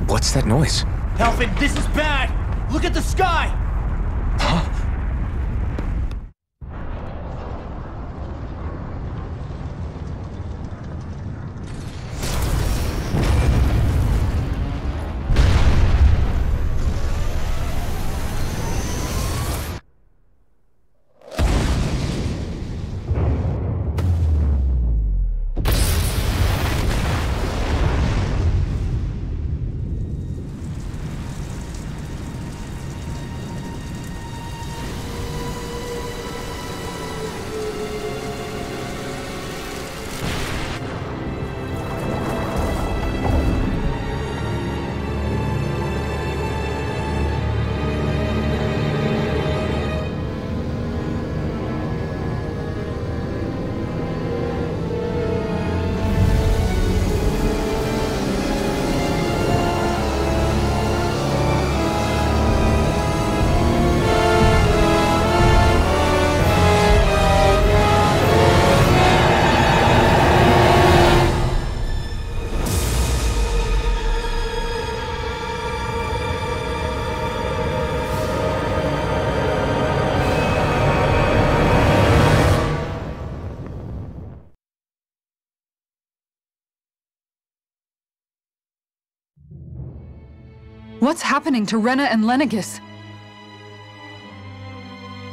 What's that noise? Elfin, this is bad! Look at the sky! Huh? What's happening to Rena and Lenegis?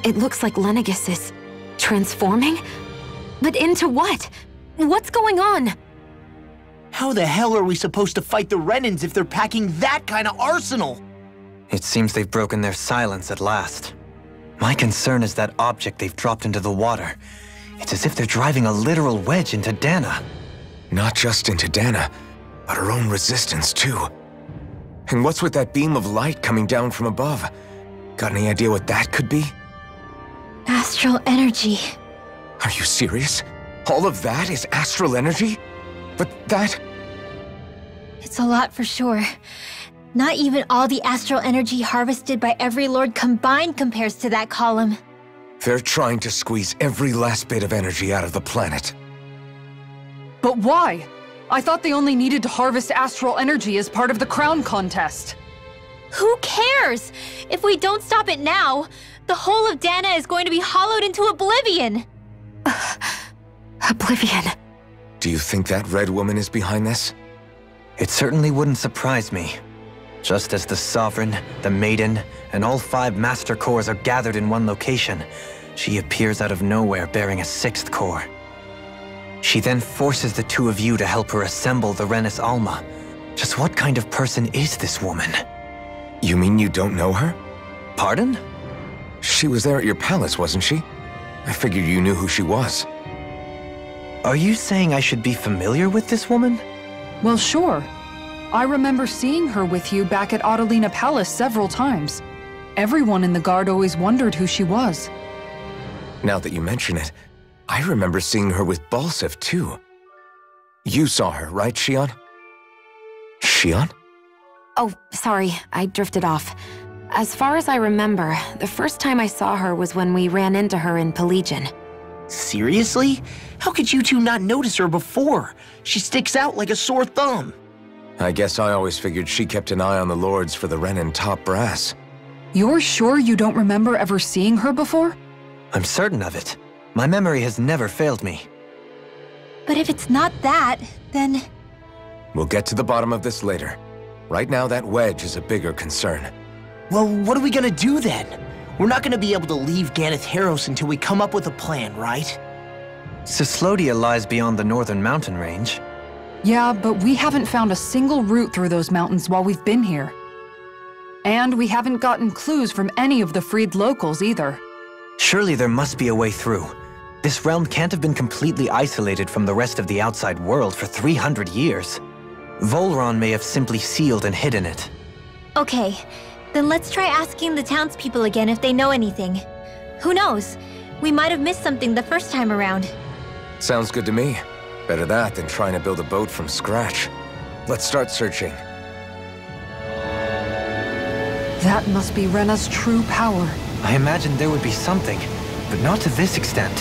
It looks like Lenegis is transforming? But into what? What's going on? How the hell are we supposed to fight the Renans if they're packing that kind of arsenal? It seems they've broken their silence at last. My concern is that object they've dropped into the water. It's as if they're driving a literal wedge into Dahna. Not just into Dahna, but her own resistance too. And what's with that beam of light coming down from above? Got any idea what that could be? Astral energy. Are you serious? All of that is astral energy? But that... It's a lot for sure. Not even all the astral energy harvested by every lord combined compares to that column. They're trying to squeeze every last bit of energy out of the planet. But why? I thought they only needed to harvest astral energy as part of the crown contest. Who cares? If we don't stop it now, the whole of Dahna is going to be hollowed into oblivion! Oblivion. Do you think that red woman is behind this? It certainly wouldn't surprise me. Just as the Sovereign, the Maiden, and all 5 Master Cores are gathered in one location, she appears out of nowhere bearing a 6th core. She then forces the 2 of you to help her assemble the Renis Alma. Just what kind of person is this woman? You mean you don't know her? Pardon? She was there at your palace, wasn't she? I figured you knew who she was. Are you saying I should be familiar with this woman? Well, sure. I remember seeing her with you back at Adelina Palace several times. Everyone in the guard always wondered who she was. Now that you mention it, I remember seeing her with Balsif, too. You saw her, right, Xion? Xion? Oh, sorry, I drifted off. As far as I remember, the first time I saw her was when we ran into her in Pelagian. Seriously? How could you two not notice her before? She sticks out like a sore thumb. I guess I always figured she kept an eye on the lords for the Renan top brass. You're sure you don't remember ever seeing her before? I'm certain of it. My memory has never failed me. But if it's not that, then... We'll get to the bottom of this later. Right now, that wedge is a bigger concern. Well, what are we gonna do then? We're not gonna be able to leave Ganath Haros until we come up with a plan, right? Cyslodia lies beyond the northern mountain range. Yeah, but we haven't found a single route through those mountains while we've been here. And we haven't gotten clues from any of the freed locals either. Surely there must be a way through. This realm can't have been completely isolated from the rest of the outside world for 300 years. Volron may have simply sealed and hidden it. Okay, then let's try asking the townspeople again if they know anything. Who knows? We might have missed something the first time around. Sounds good to me. Better that than trying to build a boat from scratch. Let's start searching. That must be Rena's true power. I imagined there would be something, but not to this extent.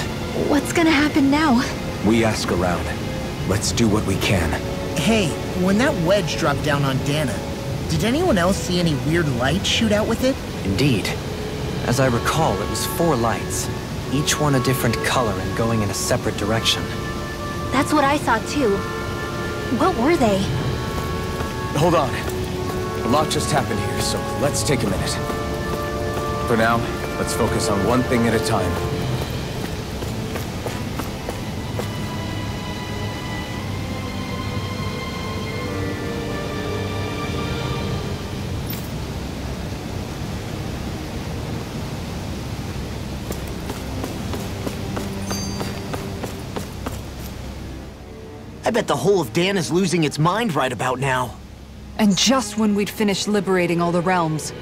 What's gonna happen now? We ask around. Let's do what we can. Hey, when that wedge dropped down on Dahna, did anyone else see any weird lights shoot out with it? Indeed. As I recall, it was 4 lights, each one a different color and going in a separate direction. That's what I saw too. What were they? Hold on. A lot just happened here, so let's take a minute. For now, let's focus on one thing at a time. I bet the whole of Dahna's losing its mind right about now. And just when we'd finished liberating all the realms.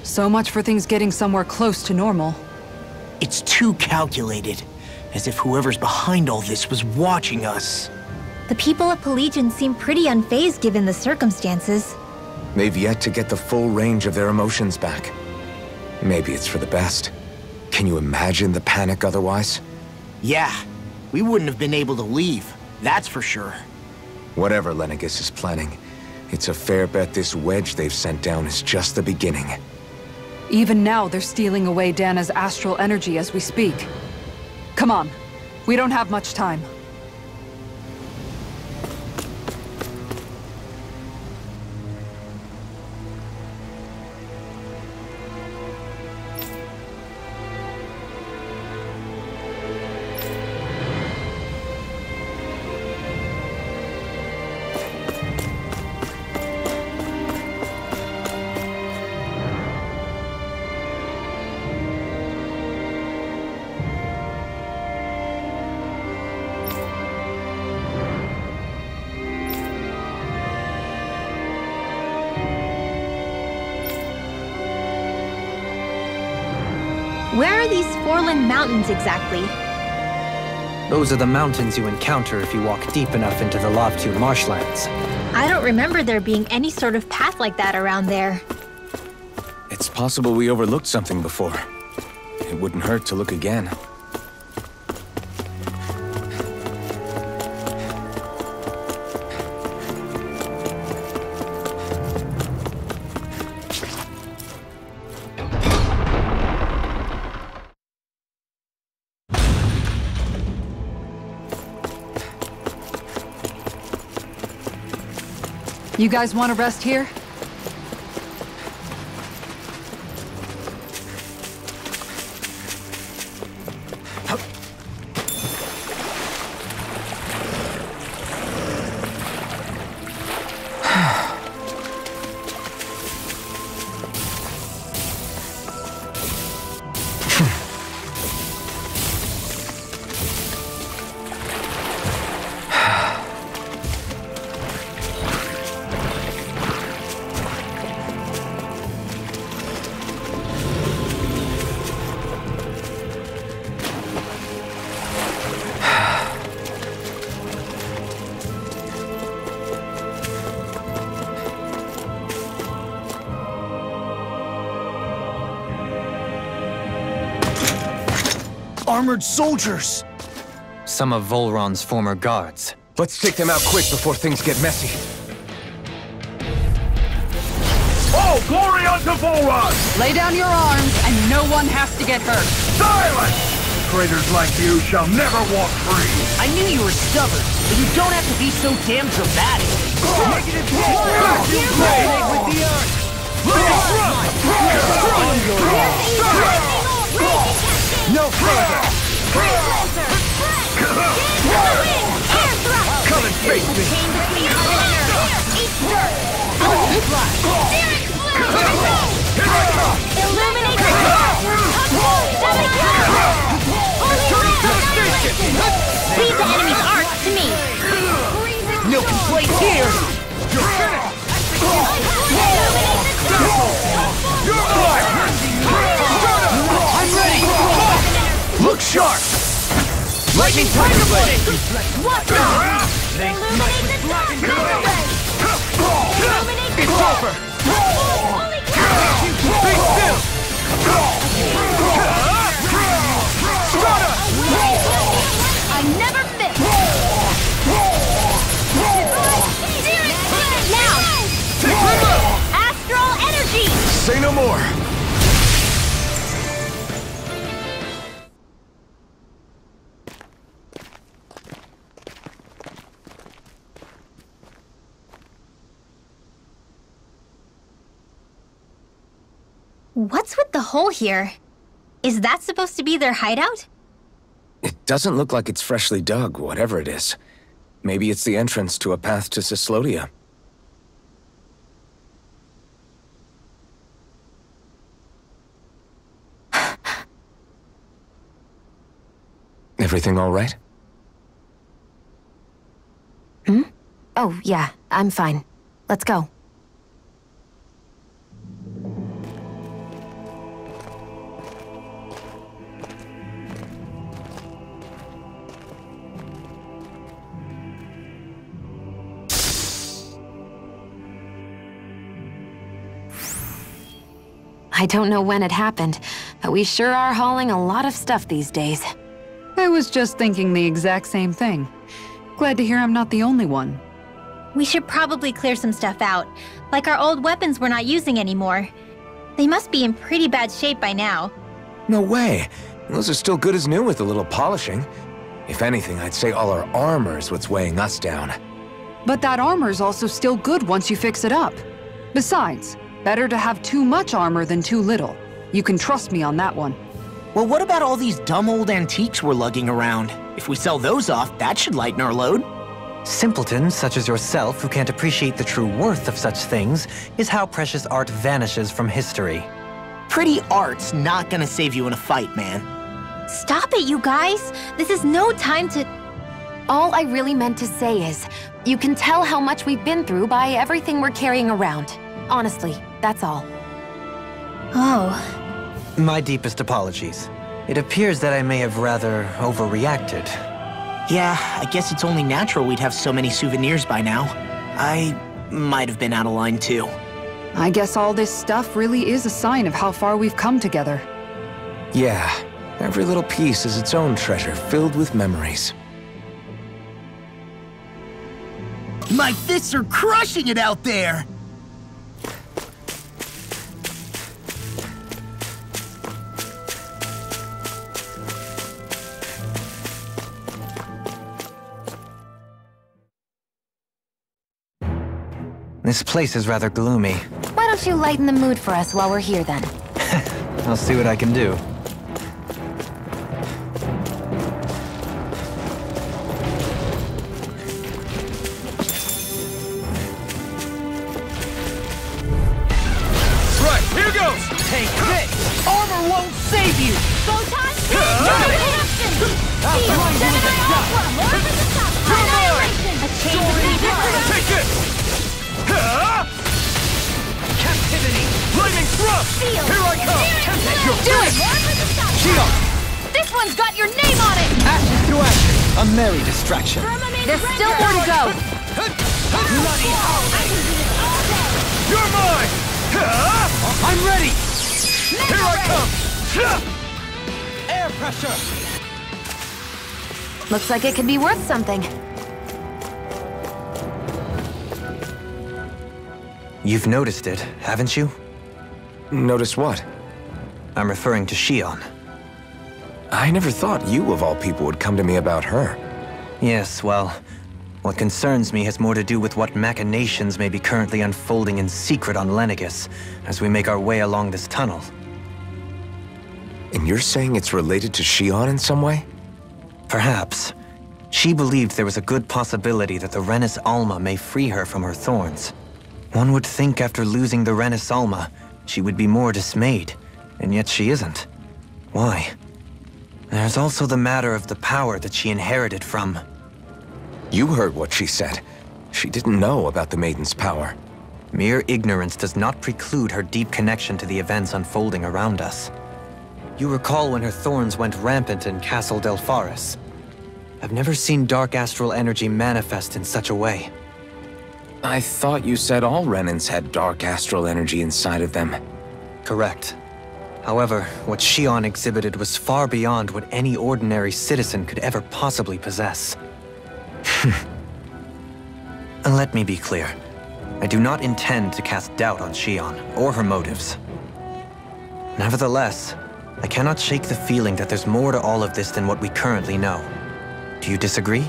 So much for things getting somewhere close to normal. It's too calculated, as if whoever's behind all this was watching us. The people of Pelegion seem pretty unfazed given the circumstances. They've yet to get the full range of their emotions back. Maybe it's for the best. Can you imagine the panic otherwise? Yeah, we wouldn't have been able to leave, that's for sure. Whatever Lenegis is planning, it's a fair bet this wedge they've sent down is just the beginning. Even now, they're stealing away Dahna's astral energy as we speak. Come on, we don't have much time. Where are these Foreland Mountains exactly? Those are the mountains you encounter if you walk deep enough into the Lavtune marshlands. I don't remember there being any sort of path like that around there. It's possible we overlooked something before. It wouldn't hurt to look again. You guys want to rest here? Armored soldiers! Some of Volron's former guards. Let's take them out quick before things get messy. Oh, glory unto Volron! Lay down your arms, and no one has to get hurt. Silence! Traitors like you shall never walk free! I knew you were stubborn, but you don't have to be so damn dramatic. Negative with the earth! No further! Come and face me! Leave the enemy's arcs to me! No complaints here! You're finished! I'm ready! Look sharp! Lightning Tiger Blade! What's up? Illuminate the dark! It's over! Holy cow! Be still! What's with the hole here? Is that supposed to be their hideout? It doesn't look like it's freshly dug, whatever it is. Maybe it's the entrance to a path to Cyslodia. Everything all right? Hmm? Oh, yeah, I'm fine. Let's go. I don't know when it happened, but we sure are hauling a lot of stuff these days. I was just thinking the exact same thing. Glad to hear I'm not the only one. We should probably clear some stuff out, like our old weapons we're not using anymore. They must be in pretty bad shape by now. No way. Those are still good as new with a little polishing. If anything, I'd say all our armor is what's weighing us down. But that armor's also still good once you fix it up. Besides, better to have too much armor than too little. You can trust me on that one. Well, what about all these dumb old antiques we're lugging around? If we sell those off, that should lighten our load. Simpletons such as yourself who can't appreciate the true worth of such things is how precious art vanishes from history. Pretty art's not gonna save you in a fight, man. Stop it, you guys! This is no time to... All I really meant to say is, you can tell how much we've been through by everything we're carrying around. Honestly, that's all. Oh. My deepest apologies. It appears that I may have rather overreacted. Yeah, I guess it's only natural we'd have so many souvenirs by now. I might have been out of line too. I guess all this stuff really is a sign of how far we've come together. Yeah, every little piece is its own treasure filled with memories. My fists are crushing it out there! This place is rather gloomy. Why don't you lighten the mood for us while we're here then? I'll see what I can do. Right, here goes! Take this! Armor won't save you! Photon reaction! Gemini Aqua! More of the top! Annihilation! A change of nature! Take this! Captivity! Lightning thrust! Feel! Here I come! Do it! More of the top! Shion! This one's got your name on it! Ashes to ashes! A merry distraction. There's still more to go! Bloody howling! You're mine! I'm ready! Here I come! Air pressure! Looks like it could be worth something. You've noticed it, haven't you? Notice what? I'm referring to Shion. I never thought you, of all people, would come to me about her. Yes, well, what concerns me has more to do with what machinations may be currently unfolding in secret on Lenegis as we make our way along this tunnel. And you're saying it's related to Shion in some way? Perhaps. She believed there was a good possibility that the Renis Alma may free her from her thorns. One would think after losing the Renis Alma, she would be more dismayed, and yet she isn't. Why? There's also the matter of the power that she inherited from... You heard what she said. She didn't know about the Maiden's power. Mere ignorance does not preclude her deep connection to the events unfolding around us. You recall when her thorns went rampant in Castle Delpharis. I've never seen dark astral energy manifest in such a way. I thought you said all Renans had dark astral energy inside of them. Correct. However, what Shion exhibited was far beyond what any ordinary citizen could ever possibly possess. And let me be clear. I do not intend to cast doubt on Shion or her motives. Nevertheless, I cannot shake the feeling that there's more to all of this than what we currently know. Do you disagree?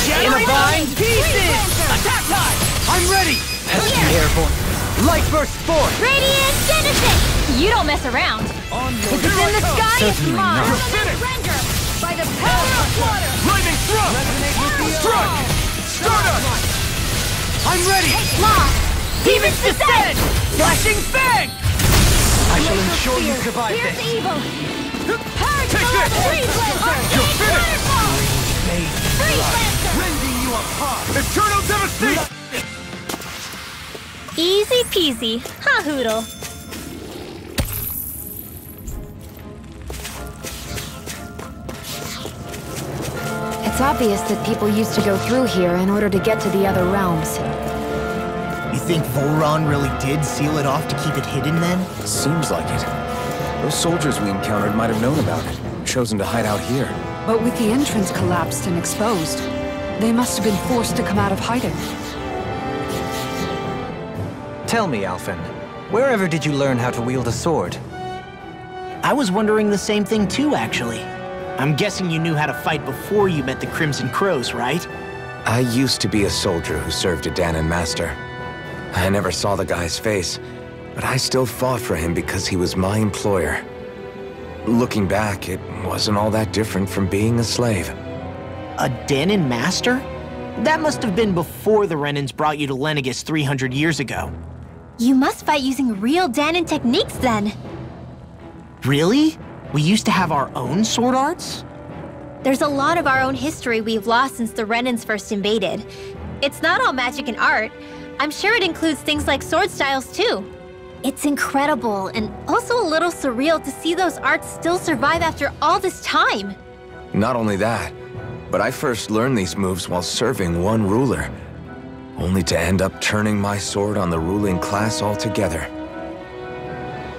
In a bind. Pieces! Attack time! I'm ready! Pesky airborne. Light burst forth! Radiant Genesis! You don't mess around. If it's in the sky, it's Certainly mine. not. Surrender by the power of water. Lightning thrust! Struck! Stardust! I'm ready! Lost. Demon's Descent! Flashing fang! I shall ensure you survive Here's this. evil. Purge Take the this! Freeze Lancer! You're finished! Waterfall! Freeze Lancer! Rending you apart. Eternal devastation! Easy peasy. Ha hoodle. It's obvious that people used to go through here in order to get to the other realms. You think Volron really did seal it off to keep it hidden then? Seems like it. Those soldiers we encountered might have known about it, chosen to hide out here. But with the entrance collapsed and exposed, they must have been forced to come out of hiding. Tell me, Alphen, wherever did you learn how to wield a sword? I was wondering the same thing too, actually. I'm guessing you knew how to fight before you met the Crimson Crows, right? I used to be a soldier who served a Dahnan master. I never saw the guy's face, but I still fought for him because he was my employer. Looking back, it wasn't all that different from being a slave. A Dahnan master? That must have been before the Renans brought you to Lenegis 300 years ago. You must fight using real Dahnan techniques then. Really? We used to have our own sword arts? There's a lot of our own history we've lost since the Renans first invaded. It's not all magic and art. I'm sure it includes things like sword styles too. It's incredible and also a little surreal to see those arts still survive after all this time. Not only that, but I first learned these moves while serving one ruler, only to end up turning my sword on the ruling class altogether.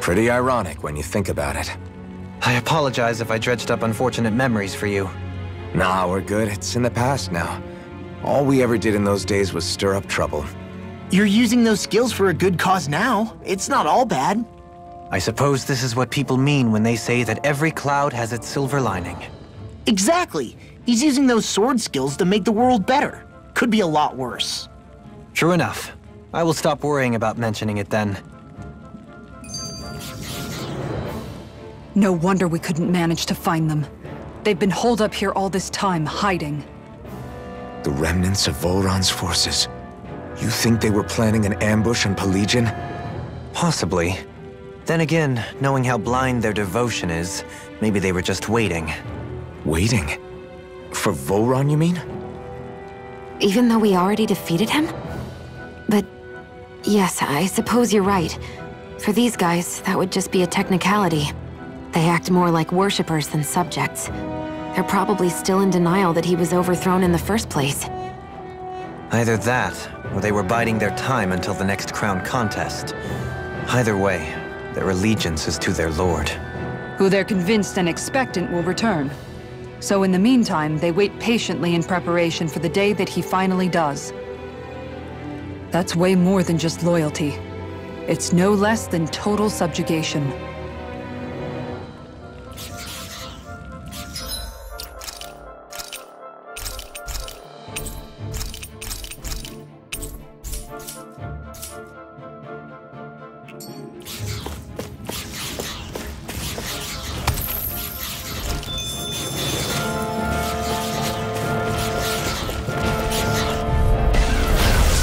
Pretty ironic when you think about it. I apologize if I dredged up unfortunate memories for you. Nah, we're good. It's in the past now. All we ever did in those days was stir up trouble. You're using those skills for a good cause now. It's not all bad. I suppose this is what people mean when they say that every cloud has its silver lining. Exactly. He's using those sword skills to make the world better. Could be a lot worse. True enough. I will stop worrying about mentioning it then. No wonder we couldn't manage to find them. They've been holed up here all this time, hiding. The remnants of Volron's forces. You think they were planning an ambush on Pelegion? Possibly. Then again, knowing how blind their devotion is, maybe they were just waiting. Waiting? For Volron, you mean? Even though we already defeated him? But yes, I suppose you're right. For these guys, that would just be a technicality. They act more like worshippers than subjects. They're probably still in denial that he was overthrown in the first place. Either that, or they were biding their time until the next crown contest. Either way, their allegiance is to their lord. Who they're convinced and expectant will return. So in the meantime, they wait patiently in preparation for the day that he finally does. That's way more than just loyalty. It's no less than total subjugation.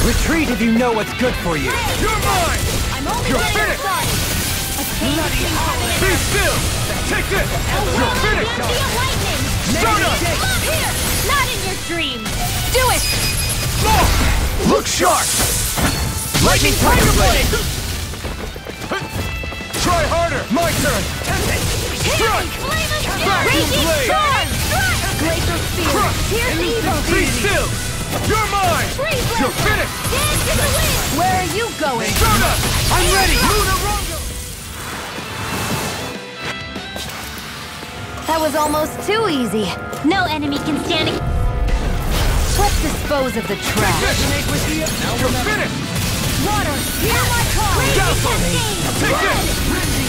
Retreat if you know what's good for you! You're mine! I'm only You're getting finished! started. A change is Be still! Take this! You're finished! lightning! Stardust! Come here! Not in your dreams! Do it! Look sharp! Lightning Tiger Blade! Try harder! My turn! Strike! Flame of Steel! Vacuum Raging blade! Storm! Strike! Glacial Spear! Crush! Here's evil! Be still! You're mine! Freeze You're Lancer! finished! Dance in the wind! Where are you going? Stardust! I'm ready! That was almost too easy. No enemy can stand it. Let's dispose of the trash. You're finished! Water! Hear my call! Doubtful! Take this!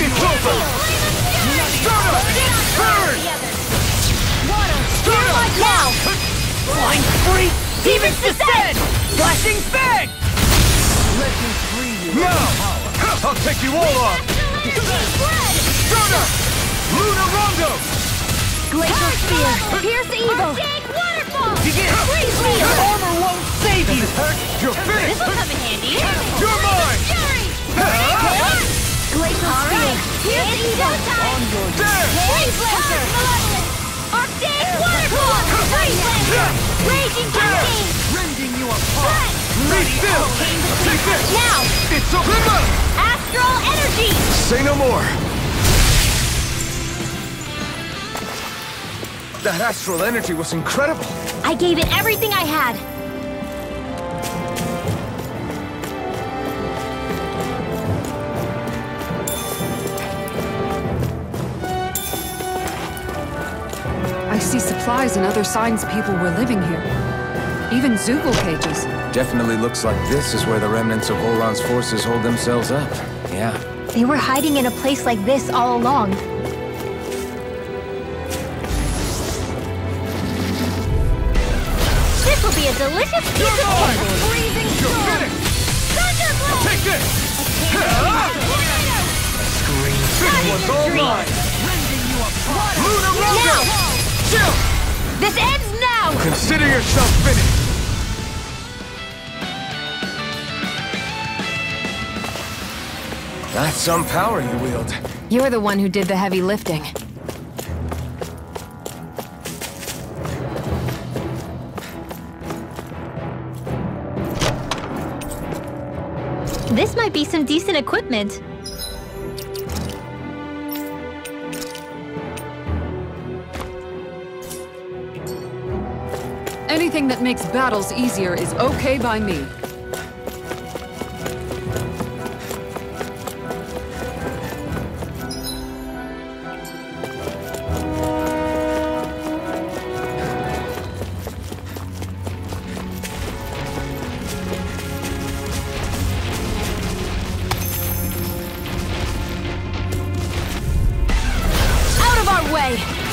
It's over! Stardust! Burn! Water! Hear my Stardust! call! Flying free! Demons descend! Flashing fang! Now! I'll take you all on! Stunner! Lunar Rondo! Glacial Spear! Pierce Evil! Begin! Freeze Wheel! Armor won't save you! You're finished! This'll come in handy! You're mine! Glacial Spear! Pierce Evil! There! Freeze Lancer! Arctic Waterfall! Freeze Lancer! Raging Cascade! Rending you apart! Be still! Take this! Now! It's over! Astral Energy! Say no more. That astral energy was incredible. I gave it everything I had. I see supplies and other signs people were living here. Even Zoogle cages. Definitely looks like this is where the remnants of Olan's forces hold themselves up. Yeah. They were hiding in a place like this all along. This will be a delicious piece of cake! Freezing storm! Thunderbolt! Take this! This one's all mine! Lunar Rondo! Now! This ends now! Consider yourself finished! That's some power you wield. You're the one who did the heavy lifting. This might be some decent equipment. Anything that makes battles easier is okay by me.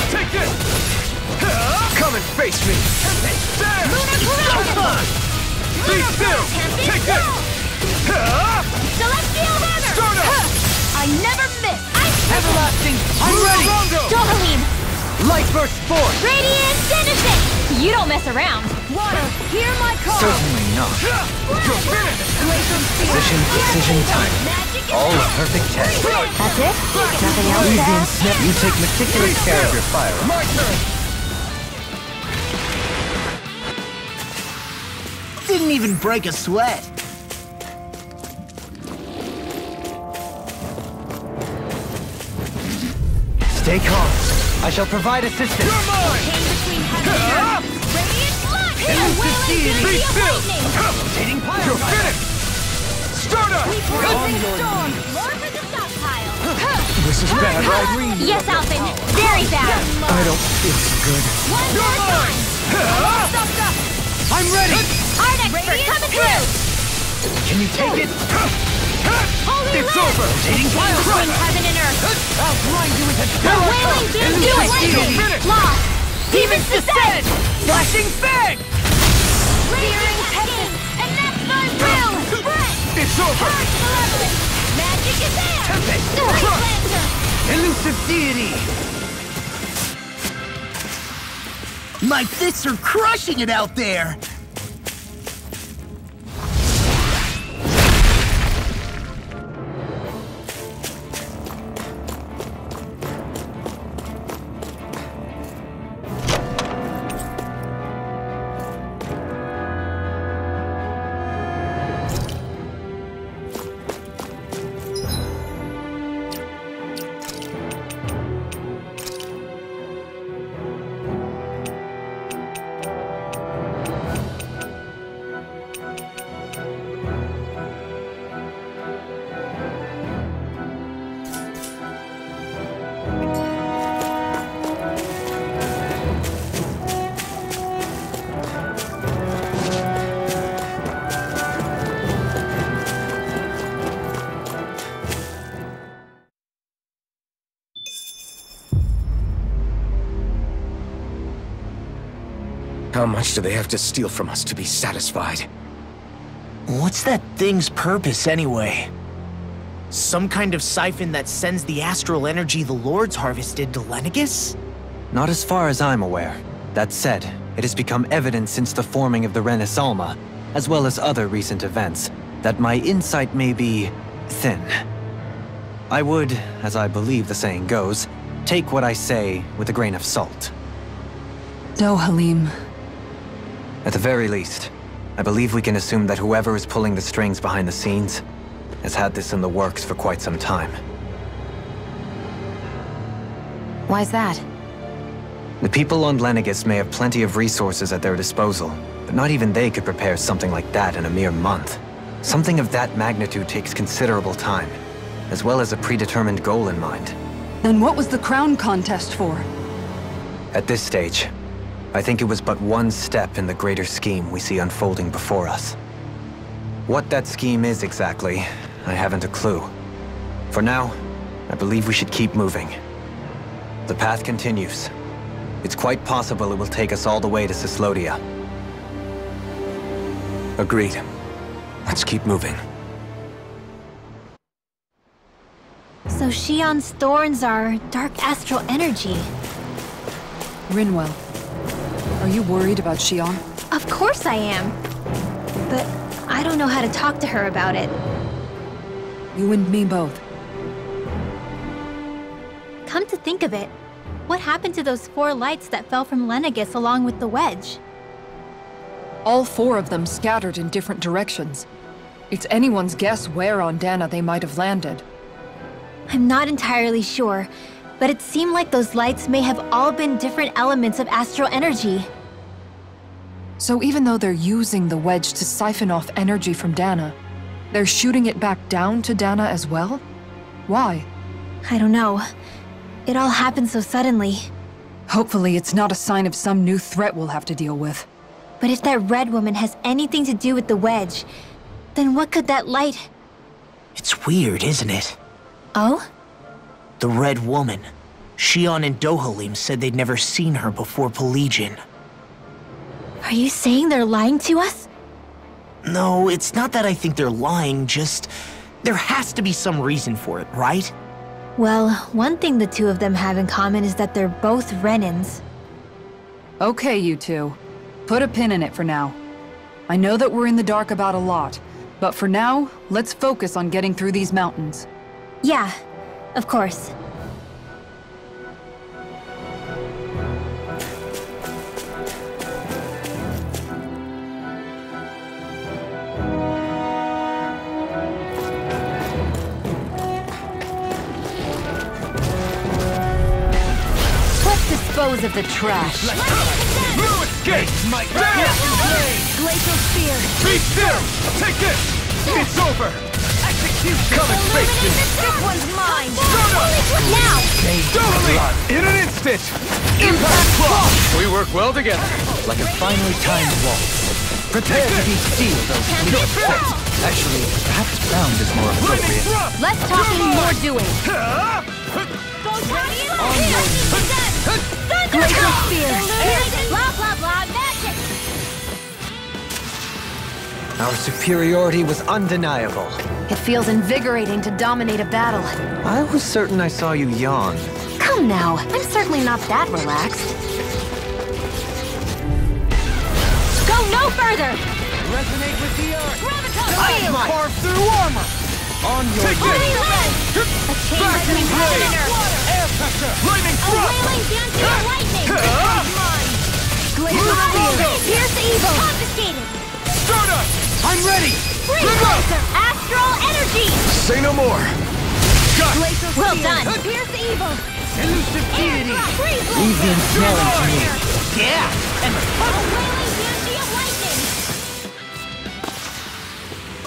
Take this! Come and face me! There! Be still! Take this! Celestial Hammer! Stardust! I never miss! Everlasting! I'm Lunar ready! Rondo! Dohaline! Light Burst Force! Radiant Genesis! You don't mess around! Water, hear my call! Certainly not. You're finished! Precision, precision, time. All a perfect test. That's it? Nothing else to add? You take meticulous care of your fire. My turn! Didn't even break a sweat. Stay calm. I shall provide assistance. You're mine! Radiant Flood! Be still! Rotating pile. You're finished! Stardust! Freezing Storm! More for the stockpile! This is bad, right? Yes, Alvin! Very bad! I don't feel so good. One more time! I'm ready! Art expert coming through! Can you take it? Holy It's Land! over! Between heaven and earth! I'll grind you into The wailing beam do it! Finish! Lost! Demons descend! Flashing fang! Searing Tempest! And that's my will! Spread! It's over! Arch Malevolence! Magic is there! Great Lancer! Elusive deity! My fists are crushing it out there! How much do they have to steal from us to be satisfied? What's that thing's purpose anyway? Some kind of siphon that sends the astral energy the Lords harvested to Lenegus? Not as far as I'm aware. That said, it has become evident since the forming of the Renasalma, as well as other recent events, that my insight may be thin. I would, as I believe the saying goes, take what I say with a grain of salt. Halim. At the very least, I believe we can assume that whoever is pulling the strings behind the scenes has had this in the works for quite some time. Why's that? The people on Lenegus may have plenty of resources at their disposal, but not even they could prepare something like that in a mere month. Something of that magnitude takes considerable time, as well as a predetermined goal in mind. Then what was the crown contest for? At this stage, I think it was but one step in the greater scheme we see unfolding before us. What that scheme is exactly, I haven't a clue. For now, I believe we should keep moving. The path continues. It's quite possible it will take us all the way to Cyslodia. Agreed. Let's keep moving. So Shion's thorns are dark astral energy. Rinwell, are you worried about Shion? Of course I am. But I don't know how to talk to her about it. You and me both. Come to think of it, what happened to those 4 lights that fell from Lenegus along with the wedge? All 4 of them scattered in different directions. It's anyone's guess where on Dahna they might have landed. I'm not entirely sure, but it seemed like those lights may have all been different elements of astral energy. So even though they're using the wedge to siphon off energy from Dahna, they're shooting it back down to Dahna as well? Why? I don't know. It all happened so suddenly. Hopefully it's not a sign of some new threat we'll have to deal with. But if that red woman has anything to do with the wedge, then what could that light... It's weird, isn't it? Oh? The Red Woman. Shion and Dohalim said they'd never seen her before Pelagian. Are you saying they're lying to us? No, it's not that I think they're lying, just... there has to be some reason for it, right? Well, one thing the two of them have in common is that they're both Renans. Okay, you two. Put a pin in it for now. I know that we're in the dark about a lot, but for now, let's focus on getting through these mountains. Yeah, of course. Let's dispose of the trash. Blue escape! Glacial spear. Be still! Take this! It's over! Execution! Come and face me! This one's mine. Now! Totally! In an instant! Impact block. We work well together. Like a finely timed waltz. Prepare to be sealed, those fleet foot. Actually, perhaps bound is more appropriate. Less talking, more doing. Glacial spear. Blah, blah, blah, magic! Our superiority was undeniable. It feels invigorating to dominate a battle. I was certain I saw you yawn. Come now, I'm certainly not that relaxed. Go no further! Resonate with the earth! Graviton! Carve through armor! On your way! A chain lightning blade! water! Air pressure! Lightning A thrust! wailing dancing lightning! Glacial spear. Pierce evil! Confiscated! Stardust! I'm ready! Free Blazer! Astral energy! Say no more! Glacial Well spear. done! Pierce evil! Elusive Air deity! thrust! Free Leave the Blazer! ensnaring to me. Yeah! And A wailing banshee of lightning!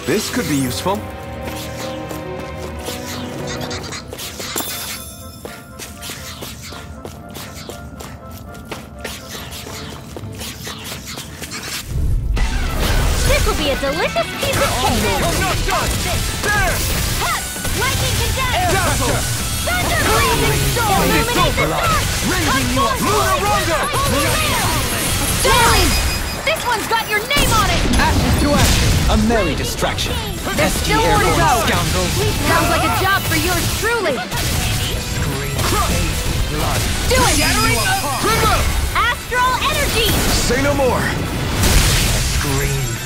This could be useful. This will be a delicious piece of cake! I'm not done! There! Hut! Lightning condensed! Dazzle! Thunder blazing storm! It's over, Illuminate the Lord. dark! Raising you up! Lunar Rondo! Sailing! This one's got your name on it! Ashes to ashes. A merry distraction. There's still more to go! Sounds like a job for yours truly! Do it! Astral energy! Say no more!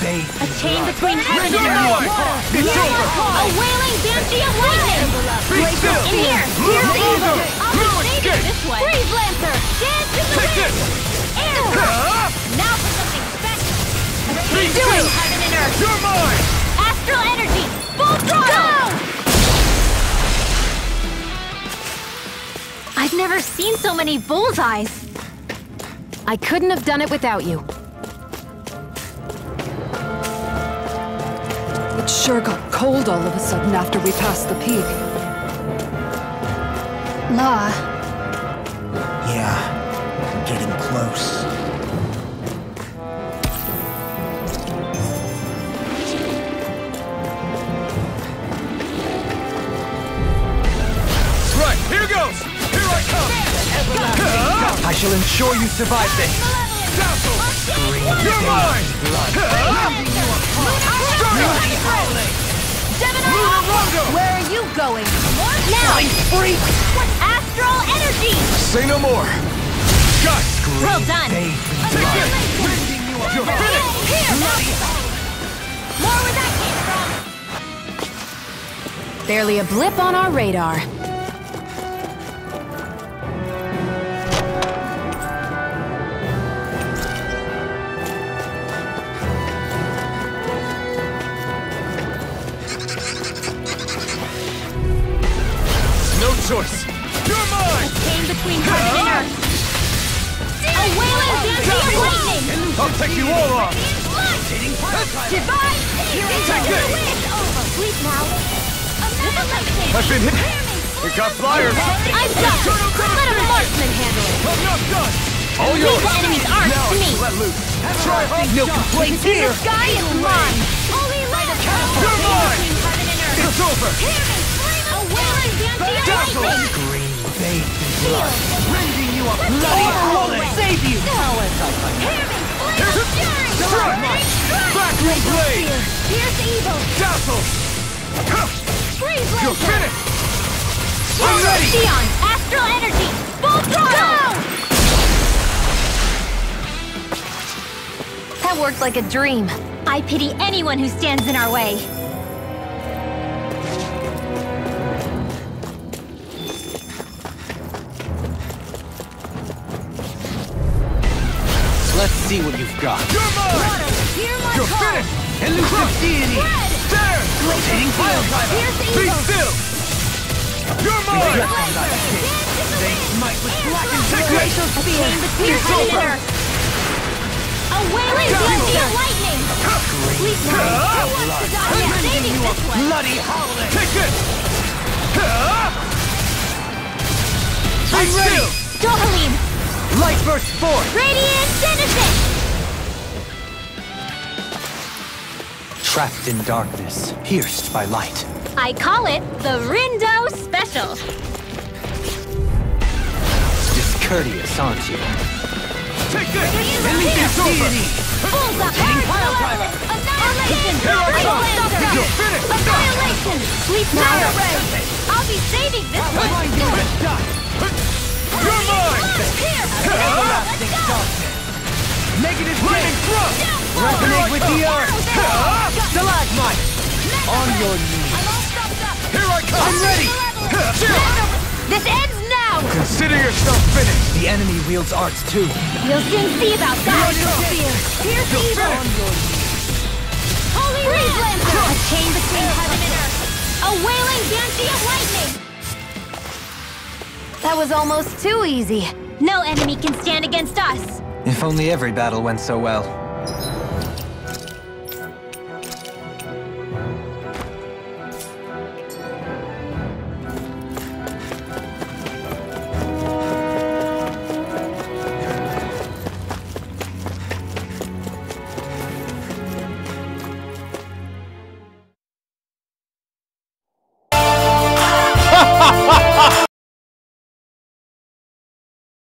A chain between heaven and earth! A wailing banshee of lightning! In here! Here's evil! I'll be saving this way! Freeze Lancer! Dance in the wind! Air! Now for something special! Do it! Heaven and earth! You're mine! Astral energy! Full throttle! Go! I've never seen so many bullseyes! I couldn't have done it without you. It sure got cold all of a sudden after we passed the peak. Law. Yeah, we're getting close. Right, here goes! Here I come! I shall ensure you survive this. You're mine! Where are you going? Now! Astral energy! Say no more! Got it! Well done! Take it! You're finished! More where that came from! Barely a blip on our radar. Choice. You're mine! Chain between heaven and earth! A wailing banshee of lightning! I'll take you all off! Divide! Take it! Sleep now! I've been hit! It got flyers! I've got it! Let a marksman handle it! I'm not done! All Leave yours! the enemy's arms Now to me! let loose! Try hard! No complaints The sky is mine! Holy light! You're mine! Between heaven and earth! It's over! A wailing banshee of lightning! Rending you a bloody howling! Save you! Backroom blade! Here's evil! Dazzle! Freeze You're Lancer! finished! I'm ready! Sion! Astral energy! Full throttle! That worked like a dream. I pity anyone who stands in our way. Let's see what you've got. You're mine! Hear my You're call! finished! Elusive deity! There! Rotating Fire driver! Here's Be evil! still! You're mine! They smite with blackened Glacial spear! Between heaven and earth! A wailing banshee of lightning! Sleep now! Who wants to die? I'm saving this one! bloody howling! Take it! Be I'm ready! still! Dohalim! Light burst forth! Radiant Genesis! Trapped in darkness, pierced by light. I call it the Rindo Special! Discourteous, aren't you? Take this! It's over! Bullseye! Pile driver! Annihilation! Here I come! Freeze You're finished! Annihilation! Sleep now! I'll be saving this one! You're mine! Everlasting darkness! Negative lightning thrust! Resonate with the earth! Stalagmite! On your knees! Here I come! I'm ready! This ends now! Consider yourself finished! The enemy wields arts too. We'll soon see about that! Here's evil! Holy Freeze Lancer! A chain between heaven and earth! A wailing banshee of lightning! That was almost too easy. No enemy can stand against us! If only every battle went so well.